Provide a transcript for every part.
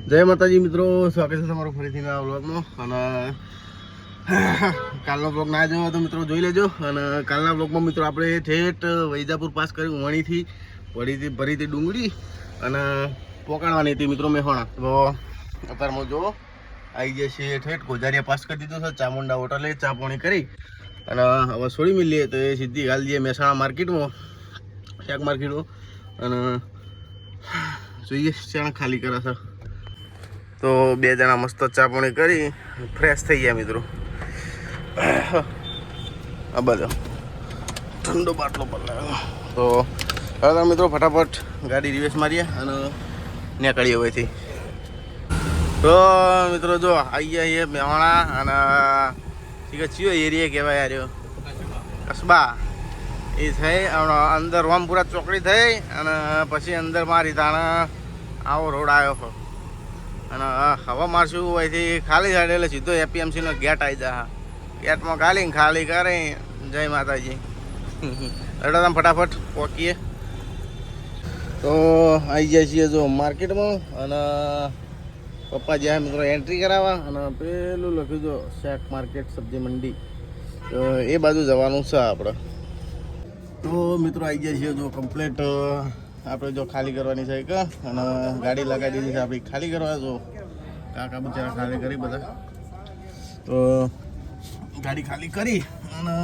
જય માતાજી મિત્રો, સ્વાગત છે તમારું ફરીથી નવા બ્લોગમાં. અને કાલનો બ્લોગ ના જોયો તો મિત્રો જોઈ લેજો. અને કાલના બ્લોગમાં મિત્રો આપણે ઠેઠ વૈજાપુર પાસ કર્યું, વણીથી ભરીથી ડુંગળી અને પોકાડવાની હતી મિત્રો મેહોણા. તો અત્યારમાં જો આવી જાય છે ઠેઠ ગોજારિયા પાસ કરી દીધું છે. ચામુંડા હોટલે ચા પાણી કરી અને હવે છોડી મિલીએ તો એ સીધી હાલ જઈએ મહેસાણા માર્કેટમાં, શાક માર્કેટમાં. અને જોઈએ ચાણ ખાલી કરે છે. તો બે જણા મસ્ત ચા પાણી કરી ફ્રેશ થઈ ગયા મિત્રો. આ બધો ઠંડો બાટલો પલાવ્યો. તો હવે મિત્રો ફટાફટ ગાડી રિવેસ મારીએ અને નીકળીએ હવેથી. તો મિત્રો જો આવી ગયા મેહોણા અને ચિયો એરિયા કહેવાય યાર, કસબા એ થઈ અંદર રામપુરા ચોકડી થઈ અને પછી અંદર મારી તાણા આવો રોડ આવ્યો. અને હવા મારશું અહીંથી ખાલી સાઈડ એટલે સીધો એપીએમસીનો ગેટ આવી જાય. ગેટમાં ખાલી કરી જય માતાજી એટલે તમે ફટાફટ પહોંચીએ. તો આવી જાય છીએ જો માર્કેટમાં. અને પપ્પા જ્યાં મિત્રો એન્ટ્રી કરાવવા અને પેલું લખ્યું જો શાક માર્કેટ સબ્જી મંડી, તો એ બાજુ જવાનું છે આપણે. તો મિત્રો આવી જાય છીએ જો કમ્પ્લેટ આપણે જો ખાલી કરવાની છે કે અને ગાડી લગાવી દીધી છે આપણી ખાલી કરવા. જો કાકા બિચારા ખાલી કરી બધા. તો ગાડી ખાલી કરી અને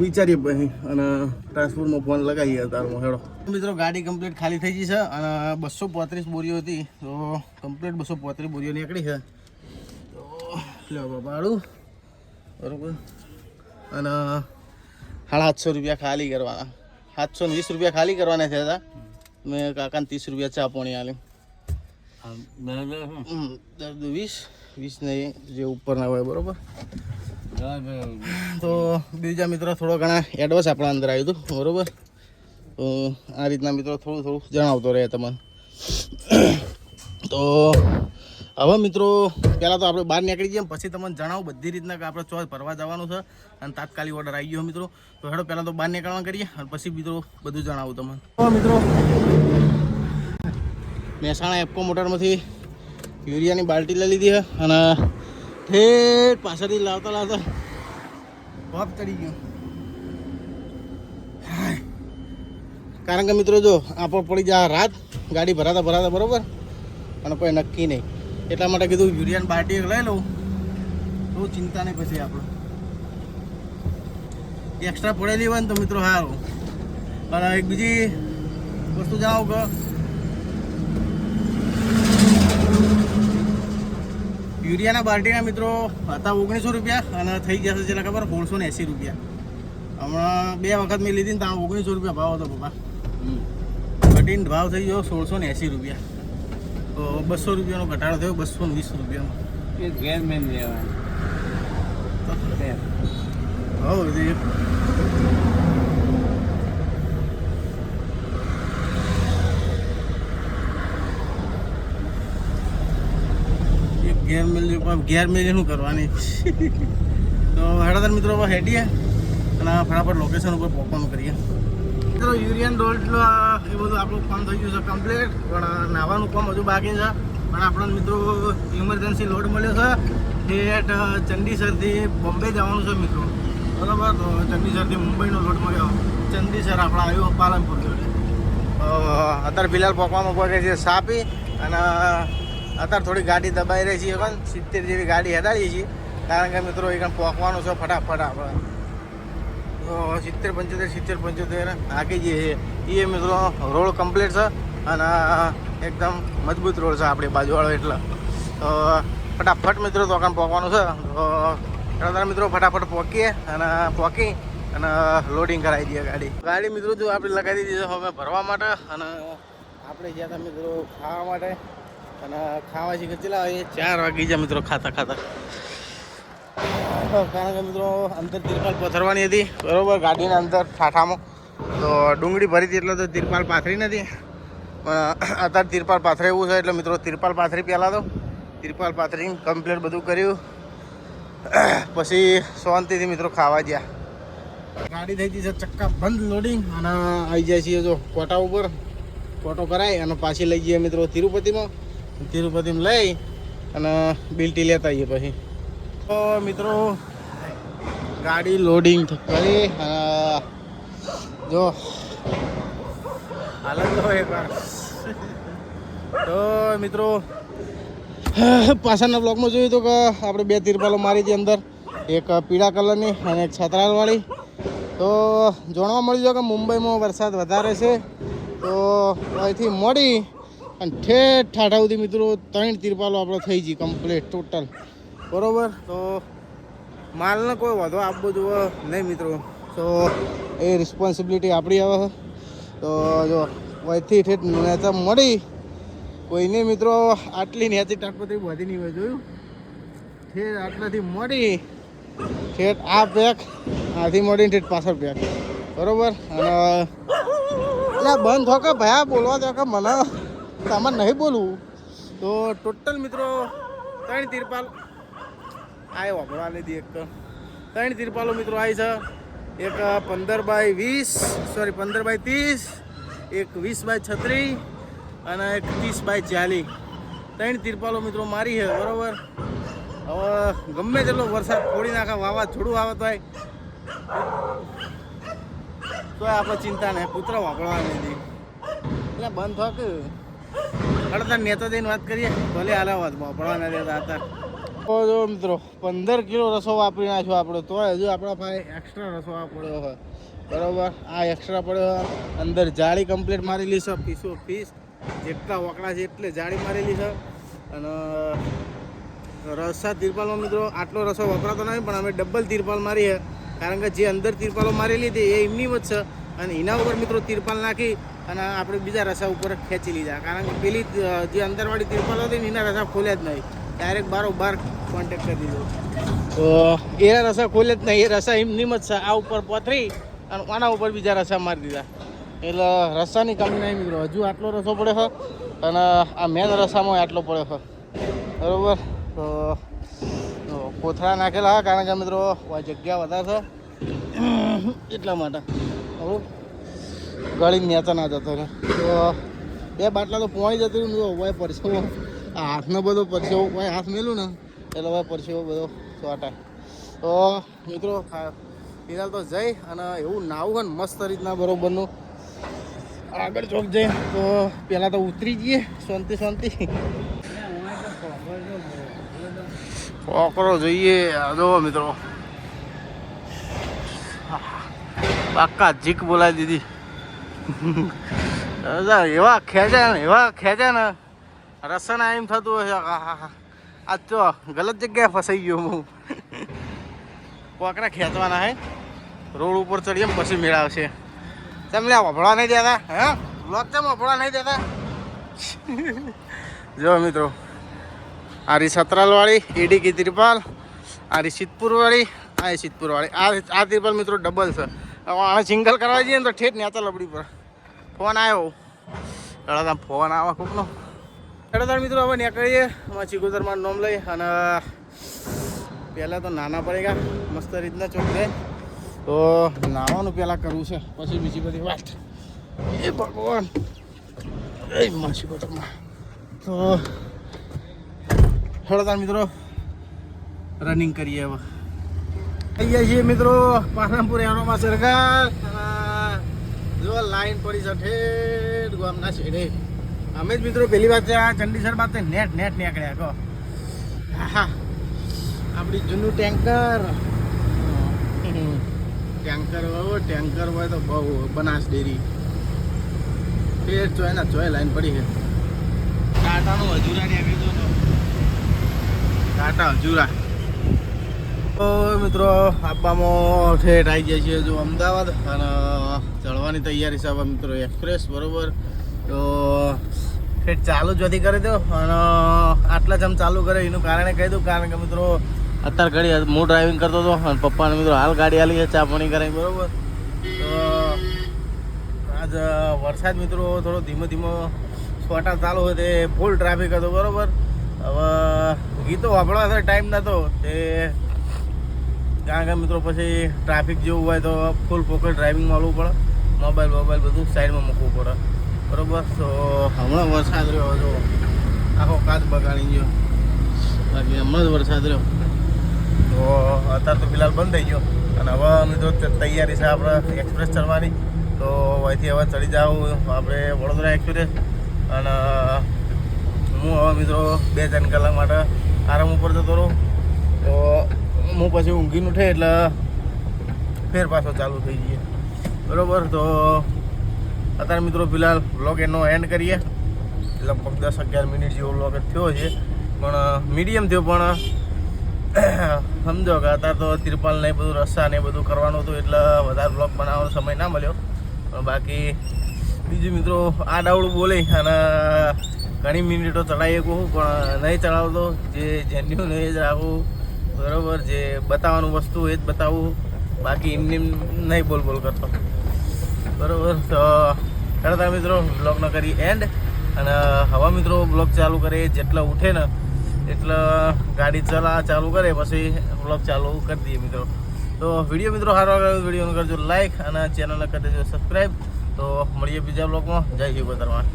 વિચારીએ પછી અને ટ્રાન્સપોર્ટમાં ફોન લગાવીએ તારમાં હેડો. મિત્રો ગાડી કમ્પ્લીટ ખાલી થઈ ગઈ છે અને 235 બોરીઓ હતી. તો કમ્પ્લીટ 235 બોરીઓ નીકળી છે. તો લ્યો બાપાડું બરાબર. અને 750 રૂપિયા ખાલી કરવાના, 720 રૂપિયા ખાલી કરવાના થયા હતા. મેં કાકાને 30 રૂપિયા ચા પાણી આલ્યું. 20 નહીં જે ઉપરના હોય બરાબર. તો બીજા મિત્રો થોડો ઘણા એડવાન્સ આપણા અંદર આવ્યું હતું બરાબર. તો આ રીતના મિત્રો થોડું જણાવતો રહે તમને. તો હવે મિત્રો પહેલાં તો આપણે બહાર નીકળી જઈએ, પછી તમને જણાવું બધી રીતના કે આપણે ચોઈસ ભરવા જવાનું છે અને તાત્કાલિક ઓર્ડર આવી ગયો મિત્રો. તો હેડો પહેલાં તો બહાર નીકળવા કરીએ અને પછી મિત્રો બધું જણાવું તમને. તો મિત્રો મહેસાણા એપકો મોટરમાંથી યુરિયાની બાલ્ટી લઈ લીધી છે અને ઠેઠ પાછળથી લાવતા બાપ ચડી ગયો. કારણ કે મિત્રો જો આપણે પડી જાય રાત ગાડી ભરાતા બરાબર અને કોઈ નક્કી નહીં. એટલા માટે કીધું યુરિયાની બાલ્ટી લઈ લઉં તો ચિંતા નહીં પછી આપણે એક્સ્ટ્રા પડેલી હોય ને તો મિત્રો સારું. અને એક બીજી વસ્તુ જણાવું કે યુરિયાના બાલ્ટીના મિત્રો હતા 1900 રૂપિયા અને થઈ ગયા છે જેટલા ખબર 1680 રૂપિયા. હમણાં 2 વખત મેં લીધી ને ત્યાં 1900 રૂપિયા ભાવ હતો પપ્પા. ઘટીને ભાવ થઈ ગયો 1680 રૂપિયા. તો 200 રૂપિયાનો ઘટાડો થયો 220 રૂપિયાનો. એ ઘેર મેન લેવા ઘેર મેલી શું કરવાની. તો હેડાદર મિત્રો હેડીએ અને ફટાફટ લોકેશન ઉપર પહોંચવાનું કરીએ. મિત્રો યુરિયન ડોલ્ટ એ બધું આપણું કામ થઈ ગયું છે કમ્પ્લીટ, પણ નાવાનું કામ હજુ બાકી છે. પણ આપણને મિત્રો ઇમરજન્સી લોડ મળ્યો છે ઠેઠ ચંદીસરથી બોમ્બે જવાનું છે મિત્રો બરાબર. તો ચંદીસરથી મુંબઈનો લોડ મળ્યો. ચંદીસર આપણે આવ્યો પાલનપુર જોડે. અત્યારે ફિલહાલ પહોંચવામાં પહોંચે છે સાપી અને અત્યારે થોડી ગાડી દબાઈ રહી છીએ પણ 70 જેવી ગાડી હેડાડીએ છીએ. કારણ કે મિત્રો એ પહોંચવાનું છે ફટાફટ આપણે. તો 70-75 હાકી જઈએ. એ મિત્રો રોડ કમ્પ્લીટ છે અને એકદમ મજબૂત રોડ છે આપણી બાજુવાળો. એટલે તો ફટાફટ મિત્રો તો પહોંચવાનું છે. તો મિત્રો ફટાફટ પહોંચી અને લોડિંગ કરાવી દઈએ ગાડી મિત્રો. જો આપણે લગાવી દીધી છે હવે ભરવા માટે અને આપણે ગયા હતા મિત્રો ખાવા માટે. અને ખાવા છે કેટલા 4 વાગી જાય મિત્રો ખાતા. કારણ કે મિત્રો અંદર તિરપાલ પથરવાની હતી બરાબર ગાડીના અંદર ઠાઠામાં. તો ડુંગળી ભરી હતી એટલે તો તિરપાલ પાથરી નથી, પણ અત્યારે તિરપાલ પાથરે એવું છે એટલે મિત્રો તિરપાલ પાથરી પહેલાં તો તિરપાલ પાથરીને કમ્પ્લીટ બધું કર્યું. પછી શાંતિથી મિત્રો ખાવા ગયા. ગાડી થઈ ગઈ છે ચક્કા બંધ લોડિંગ અને આવી જાય છીએ જો કોટા ઉપર. ફોટો કરાય અને પાછી લઈ જઈએ મિત્રો તિરુપતિમાં. તિરુપતિમાં લઈ અને બિલ્ટી લેતા આવીએ પછી. તો મિત્રો ગાડી લોડિંગ કરી જો હાલત તો એકવાર. તો મિત્રો પાછળના બ્લોકમાં જોયું હતું કે આપણે 2 તિરપાલો મારી હતી અંદર, એક પીળા કલરની અને એક છતરાલવાળી. તો જાણવા મળ્યું કે મુંબઈમાં વરસાદ વધારે છે, તો અહીંથી મળી અને ઠેઠ ઠાઠા સુધી મિત્રો 3 તિરપાલો આપણે થઈ ગઈ કમ્પ્લીટ ટોટલ, બરાબર. તો માલને કોઈ વધુ આપવું જોઈએ નહીં મિત્રો, તો એ રિસ્પોન્સિબિલિટી આપણી આવે. તો જો અહીંથી ઠેઠ નેતા મળી, કોઈને મિત્રો આટલી નેચી ટાકપત્રી વધી નહીં હોય, જોયું? ઠેઠ આટલાથી મળી ઠેઠ આ પેક, આથી મળીને ઠેઠ પાછળ પેક, બરાબર. અને એટલે બંધ થો કે ભાઈ બોલવા દો કે મને તમારે નહીં બોલવું. તો ટોટલ મિત્રો 3 તિરપાલ આ વાપરવા લીધી. એક તો 3 તિરપાલો મિત્રો આવી છે, એક 15x30, એક 20x36 અને એક 30x40. 3 તિરપાલો મિત્રો મારી છે, બરાબર. હવે ગમે તેટલો વરસાદ ફોડી નાખે, વાવાઝોડું આવે તો આપણે ચિંતા નહીં, કૂતરો વાપરવા નથી એટલે બંધ થાક. અડધા નેતા દઈને વાત કરીએ, ભલે હાલ વાત વાપરવા નથી દેતા હતા. તો જો મિત્રો 15 કિલો રસો વાપરી નાખ્યો આપણે, તો હજુ આપણા પાસે એક્સ્ટ્રા રસો પડ્યો હોય, બરાબર. આ એક્સ્ટ્રા પડ્યો હોય, અંદર જાળી કમ્પ્લીટ મારેલી છે, પીસો પીસ જેટલા વકડા છે એટલે જાળી મારેલી છે. અને રસા તિરપાલમાં મિત્રો આટલો રસો વપરાતો નથી, પણ અમે ડબલ તિરપાલ મારી છે, કારણ કે જે અંદર તિરપાલો મારેલી હતી એ એમની જ છે, અને એના ઉપર મિત્રો તિરપાલ નાખી અને આપણે બીજા રસા ઉપર ખેંચી લીધા. કારણ કે પેલી જે અંદરવાળી તિરપાલો હતી ને એના રસા ખોલ્યા જ નહીં, ડાયરેક્ટ બારોબાર કોન્ટેક્ટ કરી દીધો. તો એ રસા ખોલે જ નહીં, એ રસા એમની જ છે, આ ઉપર પથરી અને આના ઉપર બીજા રસા મારી દીધા. એટલે રસાની કમી નહીં મિત્રો, હજુ આટલો રસો પડે છે અને આ મેન રસામાં આટલો પડે છે, બરાબર. તો કોથળા નાખેલા હા, કારણ કે મિત્રો જગ્યા વધારે છે એટલા માટે હવે ગળી નેતા ના જતો રહે. તો 2 બાટલા તો પોણી જતું રહ્યું, ભાઈ પરસેવો હાથનો બધો પરસેવો, ભાઈ હાથ મેલું ને એટલે ભાઈ પરસેવો બધો ચોટાય. તો મિત્રો ફિલહાલ તો જઈ અને એવું નાવું હોય ને મસ્ત રીતના બરોબરનું આગળ ચોક જઈએ. તો પહેલાં તો ઉતરી જઈએ શાંતિ કોકરો જોઈએ. જો મિત્રો પાક્કા જીક બોલાવી દીધી. એવા ખેંચે ને રસના એમ થતું હોય આ તો ગલત જગ્યાએ ફસાઈ ગયો હું. કોકરા ખેંચવાના હે, રોડ ઉપર ચડીએ પછી મેળાવશે. તમને વફળવા નહીં દેતા, હે બ્લોક તેમ વફળવા નહીં દેતા. જો મિત્રો આ રી સતરાલવાળી એડીકી તિરપાલ, આ રી સિદ્ધપુરવાળી, આ સિદ્ધપુરવાળી. આ તિરપાલ મિત્રો ડબલ છે. હવે સિંગલ કરવા જઈએ ને તો ઠેઠ નેતા લબડી પર ફોન આવ્યો, તમે ફોન આવે કોકનો. એટલે મિત્રો હવે નીકળીએ ચિકોતરમાં નોમ લઈ. અને પહેલાં તો નાના પડી ગયા મસ્ત રીતના ચોક જાય. તો નાવાનું પહેલાં કરવું છે, પછી બીજી બધી વાત. એ ભગવાન એ ચિકોતરમાં. તો થોડા મિત્રો રનિંગ કરીએ. હવે થઈ ગયા છીએ મિત્રો પાલનપુર એવરોમાં સરકાર. જો લાઈન પડી છે ઠેઠ ગામના છેડે. અમે જ મિત્રો પહેલી વાત આ ચંડીસર બાદ નેટ નીકળ્યા કહો. હા આપણી જૂનું ટેન્કર હોય તો બહુ બનાસ ડેરી ઠેઠ ચોય ના ચોય લાઈન પડી છે. ટાટાનું હજુરા નીકળી દો તો ટાટા હજુરા. તો મિત્રો આપવામાં ઠેઠ આવી જાય છે જો અમદાવાદ, અને ચડવાની તૈયારી છે હવે મિત્રો એક્સપ્રેસ, બરાબર. તો ઠેઠ ચાલુ જ વધી કરી દો. અને આટલા જ આમ ચાલુ કરે એનું કારણ કહી દઉં, કારણ કે મિત્રો અત્યારે ઘડી હું ડ્રાઇવિંગ કરતો હતો અને પપ્પાને મિત્રો હાલ ગાડી આલી છે ચા પાણી કરાવી, બરાબર. તો આજ વરસાદ મિત્રો થોડો ધીમો છોટા ચાલુ હોય તે ફૂલ ટ્રાફિક હતો, બરાબર. હવે ગીતો વાપરવા ટાઈમ નહોતો તે, કારણ કે મિત્રો પછી ટ્રાફિક જેવું હોય તો ફૂલ ફોકસ ડ્રાઇવિંગ મળવું પડે, મોબાઈલ બધું સાઈડમાં મૂકવું પડે, બરાબર. તો હમણાં વરસાદ રહ્યો હતો આખો કાચ બગાડી ગયો, બાકી હમણાં જ વરસાદ રહ્યો. તો અત્યારે તો ફિલહાલ બંધ થઈ ગયો અને હવે મિત્રો તૈયારી છે આપણે એક્સપ્રેસ ચડવાની. તો અહીંથી હવે ચડી જાઉં આપણે વડોદરા એક્સપ્રેસ અને હું હવે મિત્રો 2-3 કલાક માટે આરામ ઉપર જતો રહું. તો હું પછી ઊંઘીને ઉઠે એટલે ફેર પાછો ચાલુ થઈ જઈએ, બરાબર. તો અત્યારે મિત્રો ફિલહાલ વ્લોગ એનો એન્ડ કરીએ. લગભગ 10-11 મિનિટ જેવો વ્લોગ થયો છે, પણ મીડિયમ થયો. પણ સમજો કે અત્યારે તો ત્રિપાલ ને બધું રસ્તા ને બધું કરવાનું હતું એટલે વધારે વ્લોગ બનાવવાનો સમય ના મળ્યો. પણ બાકી બીજું મિત્રો આ ડાવડું બોલી અને ઘણી મિનિટો ચડાવી શકું, પણ નહીં ચડાવતો. જે જેન્યુન એ જ રાખવું, બરાબર. જે બતાવવાનું વસ્તુ એ જ બતાવવું, બાકી એમને નહીં બોલ કરતો, બરાબર. તો કરતા મિત્રો બ્લોગનો કરી એન્ડ. અને હવા મિત્રો બ્લોગ ચાલુ કરે જેટલા ઉઠે ને એટલે ગાડી ચાલુ કરે પછી બ્લોગ ચાલુ કરી દઈએ મિત્રો. તો વિડીયો મિત્રો સારો લાગ્યો વિડીયોને કરજો લાઈક અને ચેનલને કરી દેજો સબસ્ક્રાઈબ. તો મળીએ બીજા બ્લોગમાં. જય હિન્દ.